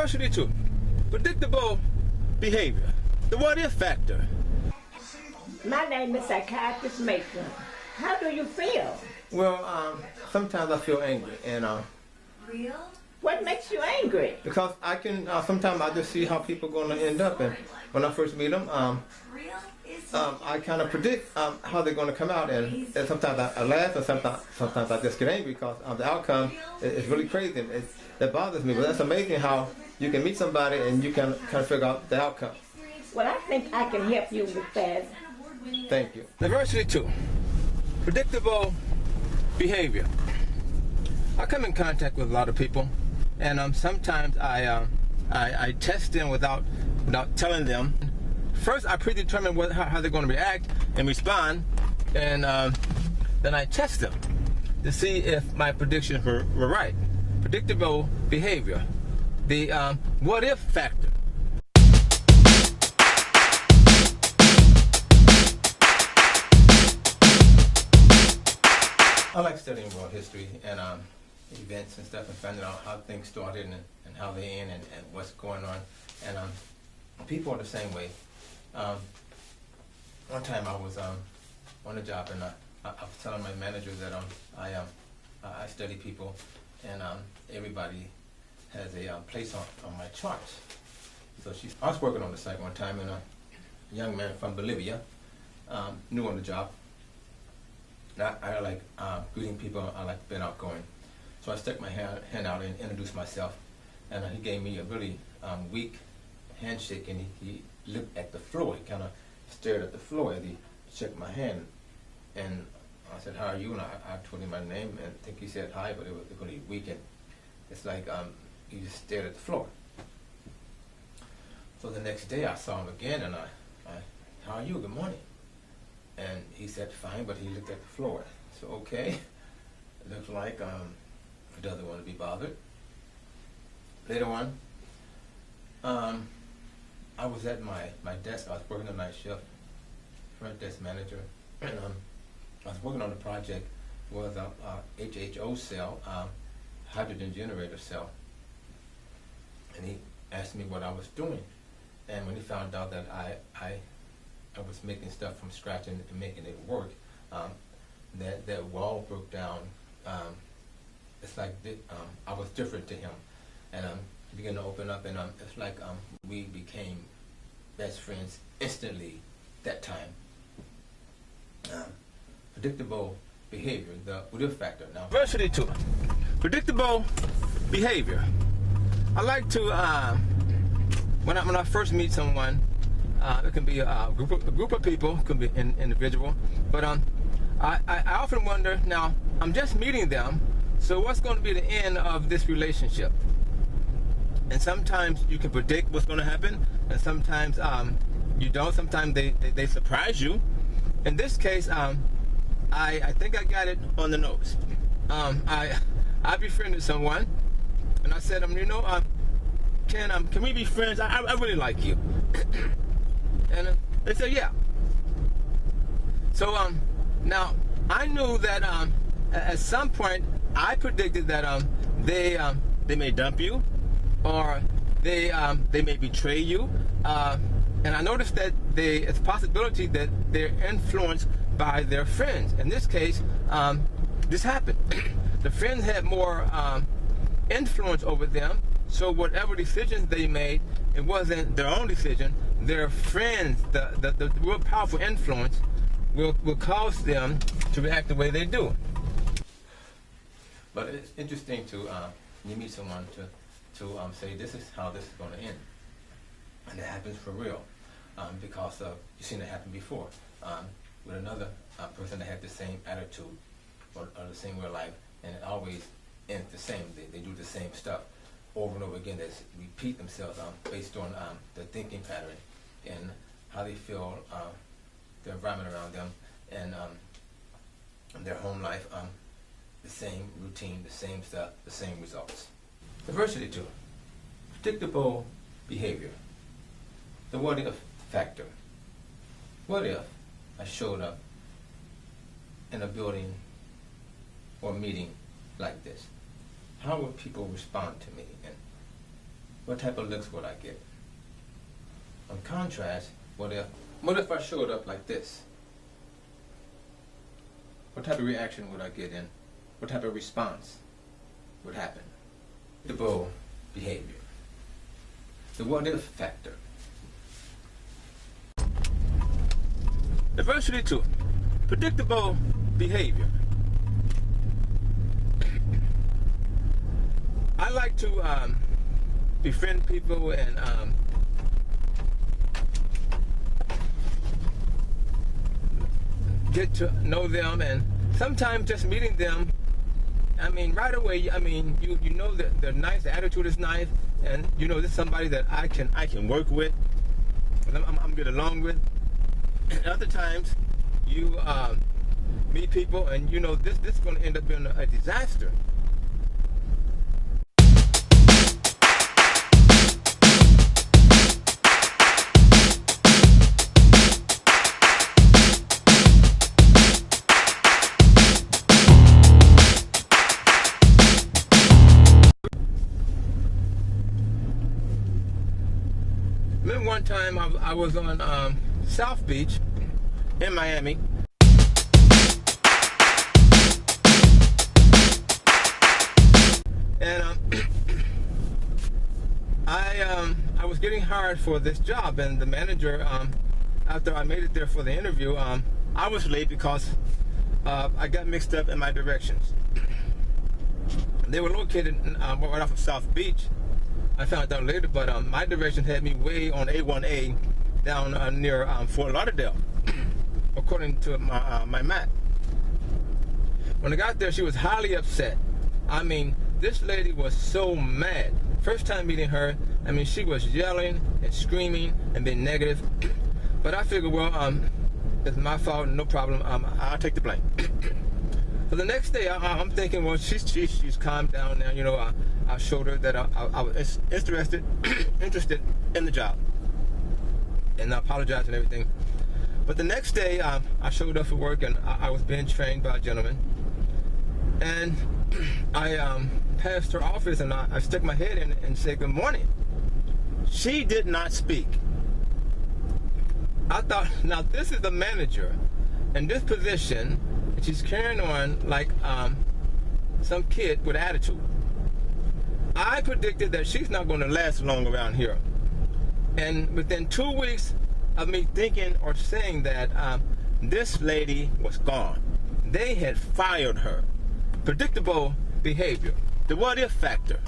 Diversity 2. Predictable behavior. The what if factor. My name is Psychiatrist Mason. How do you feel? Well, sometimes I feel angry, and Real? What makes you angry? because I can sometimes I just see how people are going to end up, and when I first meet them, Real? Is I kind of predict how they're going to come out, and sometimes I laugh, and sometimes I just get angry because the outcome is really crazy. That bothers me, but that's amazing how you can meet somebody and you can kind of figure out the outcome. Well, I think I can help you with that. Thank you. Diversity 2. Predictable behavior. I come in contact with a lot of people, and sometimes I test them without telling them. First, I predetermine how they're going to react and respond, and then I test them to see if my predictions were right. Predictable behavior. The what if factor. I like studying world history and events and stuff and finding out how things started and how they end and what's going on. And people are the same way. One time I was on a job and I was telling my manager that I study people and everybody has a place on my charts. So I was working on the site one time and a young man from Bolivia, new on the job. I like greeting people. I like being outgoing. So I stuck my hand out and introduced myself. And he gave me a really weak handshake, and he looked at the floor. He kind of stared at the floor as he shook my hand. And I said, "How are you?" And I told him my name, and I think he said hi, but it was really weak. And it's like he just stared at the floor. So the next day I saw him again, and I "How are you? Good morning." And he said fine, but he looked at the floor. So okay, it looks like he doesn't want to be bothered. Later on, I was at my desk. I was working a night shift, front desk manager, and I was working on a project with a HHO cell, hydrogen generator cell. And he asked me what I was doing, and when he found out that I was making stuff from scratch and making it work, that wall broke down. It's like I was different to him, and he began to open up, and it's like we became best friends instantly that time. Predictable behavior, the what if factor. Now, Diversity 2. Predictable behavior. I like to when I first meet someone. It can be a group of people, it can be an individual, but I often wonder, now, I'm just meeting them, so what's going to be the end of this relationship? And sometimes you can predict what's going to happen, and sometimes you don't. Sometimes they surprise you. In this case, I think I got it on the nose. I befriended someone, and I said, can we be friends? I really like you. And they said, yeah. So now I knew that at some point I predicted that they may dump you, or they may betray you, and I noticed that it's a possibility that they're influenced by their friends. In this case, this happened. The friends had more influence over them, so whatever decisions they made, it wasn't their own decision. Their friends, the real powerful influence, will cause them to react the way they do. but it's interesting to you meet someone to say this is how this is going to end, and it happens for real, because you've seen it happen before with another person that had the same attitude or the same way of life, and it always ends the same. They do the same stuff over and over again. They repeat themselves based on their thinking pattern and how they feel, the environment around them, and their home life, the same routine, the same stuff, the same results. Diversity 2. Predictable behavior. The what if factor. What if I showed up in a building or meeting like this? How would people respond to me? And what type of looks would I get? On contrast, what if I showed up like this? What type of reaction would I get in? What type of response would happen? Predictable behavior. The what if factor. Diversity 2. Predictable behavior. I like to befriend people and get to know them, and sometimes just meeting them, I mean, right away, I mean, you know that they're nice, the attitude is nice, and you know this is somebody that I can work with, and I'm get along with. And other times, you meet people, and you know this is going to end up being a disaster. Remember one time I was on South Beach in Miami. And I was getting hired for this job, and the manager, after I made it there for the interview, I was late because I got mixed up in my directions. They were located right off of South Beach. I found out later, but my direction had me way on A1A down near Fort Lauderdale, according to my map. When I got there, she was highly upset. I mean, this lady was so mad. First time meeting her, I mean, she was yelling and screaming and being negative. But I figured, well, it's my fault, no problem. I'll take the blame. So the next day, I'm thinking, well, she's calmed down now. You know, I showed her that I was interested in the job, and I apologized and everything. But the next day, I showed up for work, and I was being trained by a gentleman. And I passed her office, and I stuck my head in and said, good morning. She did not speak. I thought, now this is the manager in this position, and she's carrying on like some kid with attitude. I predicted that she's not going to last long around here. And within 2 weeks of me thinking or saying that, this lady was gone. They had fired her. Predictable behavior. The what if factor.